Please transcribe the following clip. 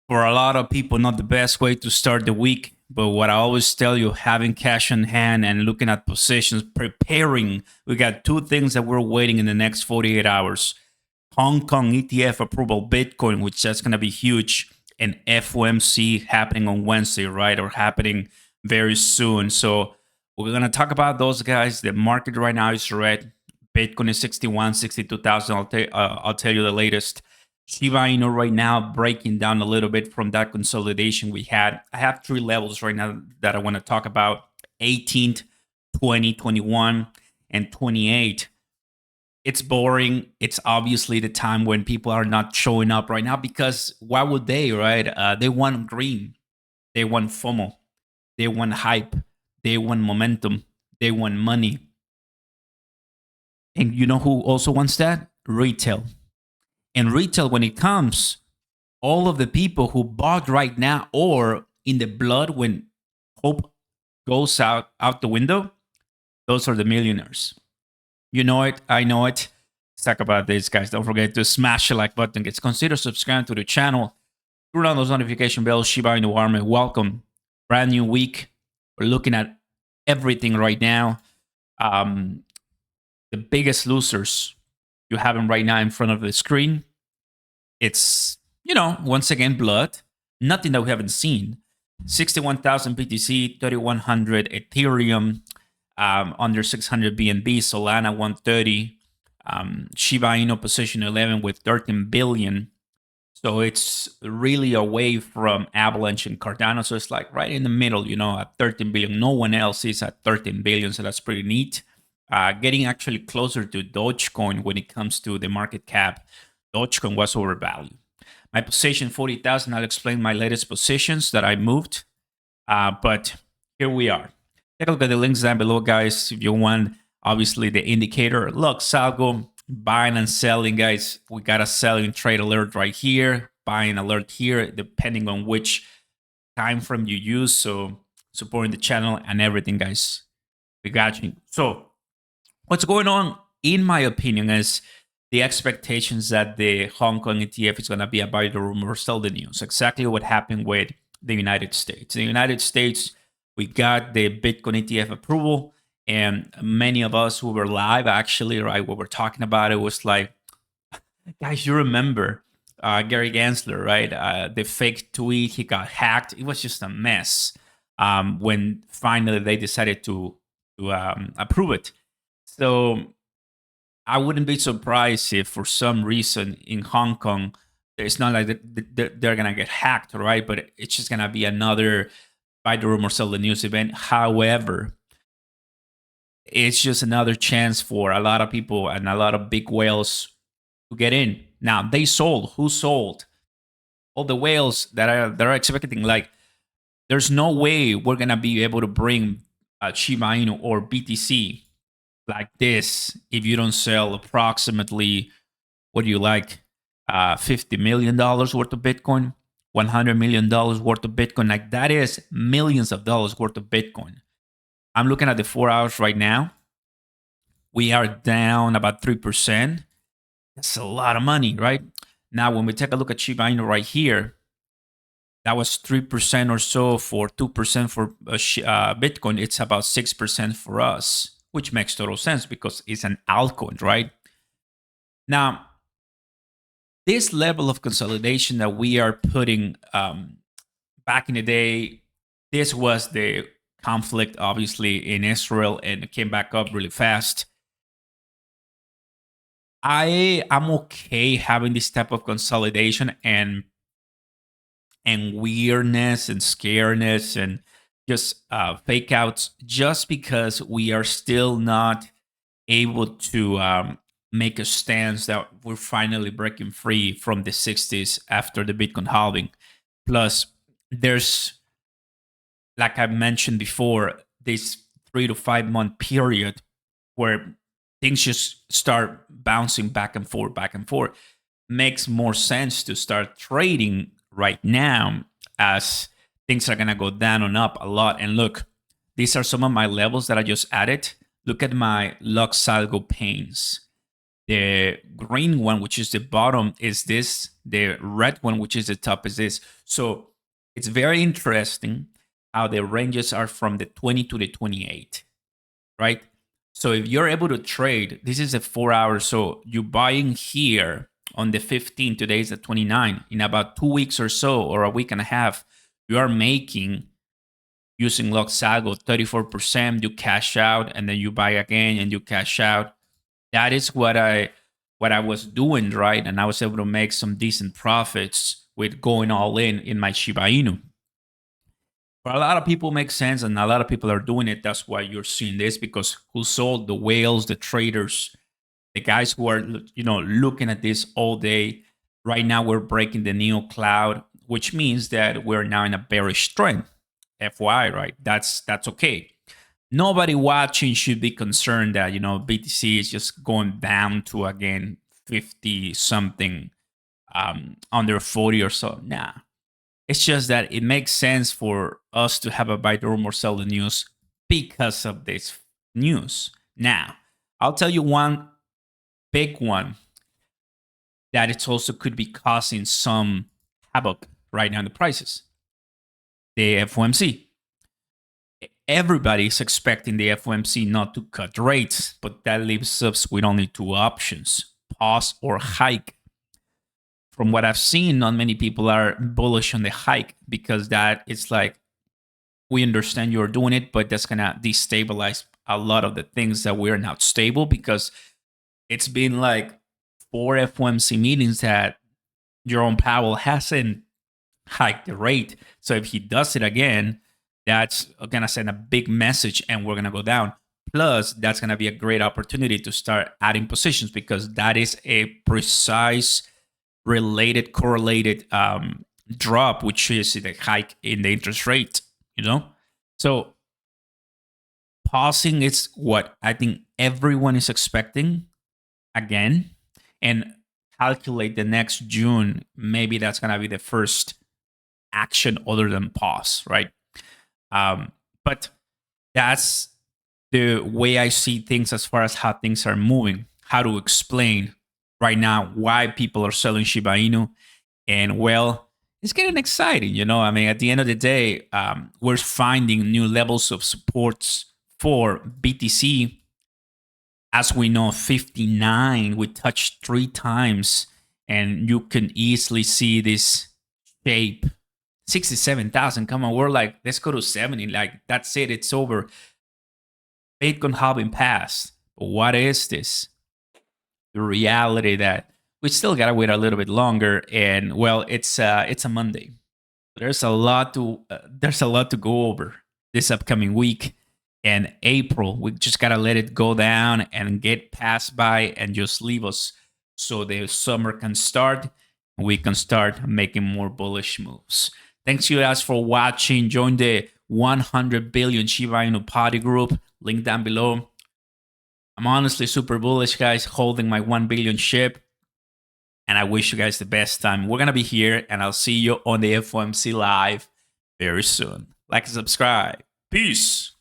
For a lot of people, not the best way to start the week. But what I always tell you, having cash in hand and looking at positions, preparing. We got two things that we're waiting in the next 48 hours. Hong Kong ETF approval, Bitcoin, which that's going to be huge, and FOMC happening on Wednesday, right? Or happening very soon. So we're going to talk about those guys. The market right now is red. Bitcoin is 61, 62,000. I'll tell you the latest. Shiba Inu right now breaking down a little bit from that consolidation we had. I have three levels right now that I want to talk about: 18th, 20, 21, and 28. It's boring. It's obviously the time when people are not showing up right now because why would they, right? They want green, they want FOMO, they want hype, they want momentum, they want money. And you know who also wants that? Retail. And retail, when it comes, all of the people who bought right now or in the blood when hope goes out the window, those are the millionaires. You know it. I know it. Let's talk about this, guys. Don't forget to smash the like button. Consider subscribing to the channel. Turn on those notification bells. Shiba Inu Army, welcome. Brand new week. We're looking at everything right now. The biggest losers you have them right now in front of the screen. It's, once again, blood. Nothing that we haven't seen. 61,000 BTC, 3,100 Ethereum, under 600 BNB, Solana 130, Shiba Inu position 11 with 13 billion. So it's really away from Avalanche and Cardano. So it's like right in the middle, at 13 billion. No one else is at 13 billion. So that's pretty neat. Getting actually closer to Dogecoin when it comes to the market cap. Dogecoin was overvalued. My position 40,000. I'll explain my latest positions that I moved. But here we are. Take a look at the links down below, guys. If you want, obviously, the indicator. Look, Salgo, buying and selling, guys. We got a selling trade alert right here, buying alert here, depending on which time frame you use. So supporting the channel and everything, guys. We got you. So what's going on, in my opinion, is the expectations that the Hong Kong ETF is going to be a buy the rumor or sell the news. Exactly what happened with the United States. In the United States, we got the Bitcoin ETF approval, and many of us who were live, actually, right, what we're talking about, it was like, guys, you remember Gary Gensler, right? The fake tweet, he got hacked. It was just a mess when finally they decided to approve it. So I wouldn't be surprised if for some reason in Hong Kong, it's not like they're going to get hacked, right? But it's just going to be another buy the rumor, sell the news event. However, it's just another chance for a lot of people and a lot of big whales to get in. Now, they sold. Who sold? All the whales that are expecting, like, there's no way we're going to be able to bring Shiba Inu or BTC like this if you don't sell approximately, what do you like, $50 million worth of Bitcoin, $100 million worth of Bitcoin. Like, that is millions of dollars worth of Bitcoin. I'm looking at the 4 hours right now. We are down about 3%. That's a lot of money, right? Now, when we take a look at Shiba Inu right here, that was 3% or so for 2% for Bitcoin. It's about 6% for us, which makes total sense because it's an altcoin, right? Now, this level of consolidation that we are putting, back in the day, this was the conflict, obviously, in Israel, and it came back up really fast. I'm okay having this type of consolidation and weirdness and scareness and just fake outs, just because we are still not able to make a stance that we're finally breaking free from the 60s after the Bitcoin halving. Plus, there's, like I mentioned before, this 3 to 5 month period where things just start bouncing back and forth. Makes more sense to start trading right now as things are going to go down and up a lot. And look, these are some of my levels that I just added. Look at my Lux Salgo pains. The green one, which is the bottom, is this. The red one, which is the top, is this. So it's very interesting how the ranges are from the 20 to the 28, right? So if you're able to trade, this is a 4 hours. So you buying here on the 15, today is the 29. In about 2 weeks or so, or a week and a half, you are making, using Loxago, 34%. You cash out and then you buy again and you cash out. That is what I was doing, right? And I was able to make some decent profits with going all in my Shiba Inu. For a lot of people, it makes sense, and a lot of people are doing it. That's why you're seeing this, because who sold? The whales, the traders, the guys who are looking at this all day. Right now, we're breaking the neo cloud, which means that we're now in a bearish trend. FYI, right? That's okay. Nobody watching should be concerned that BTC is just going down to again 50 something, under 40 or so. Nah, it's just that it makes sense for us to have a buy the room or sell the news because of this news. Now, I'll tell you one big one that it also could be causing some havoc right now in the prices. The FOMC. Everybody's expecting the FOMC not to cut rates, but that leaves us with only two options: pause or hike. From what I've seen, not many people are bullish on the hike, because that is like, we understand you're doing it, but that's gonna destabilize a lot of the things that we're not stable, because it's been like 4 FOMC meetings that Jerome Powell hasn't hiked the rate. So if he does it again, that's gonna send a big message and we're gonna go down. Plus, that's gonna be a great opportunity to start adding positions, because that is a precise, related, correlated drop, which is the hike in the interest rate. So pausing is what I think everyone is expecting again, and calculate the next June. Maybe that's gonna be the first action other than pause, right? But that's the way I see things as far as how things are moving. How to explain right now why people are selling Shiba Inu. And well, it's getting exciting. I mean, at the end of the day, we're finding new levels of supports for BTC. As we know, 59, we touched 3 times, and you can easily see this shape. 67,000. Come on, we're like, let's go to 70. Like, that's it. It's over. Bitcoin halving passed. But what is this? The reality that we still gotta wait a little bit longer. And well, it's a Monday. There's a lot to go over this upcoming week. And April, we just gotta let it go down and get passed by and just leave us, so the summer can start and we can start making more bullish moves. Thanks you guys for watching. Join the 100 billion Shiba Inu party group. Link down below. I'm honestly super bullish, guys, holding my 1 billion ship. And I wish you guys the best time. We're going to be here, and I'll see you on the FOMC live very soon. Like and subscribe. Peace.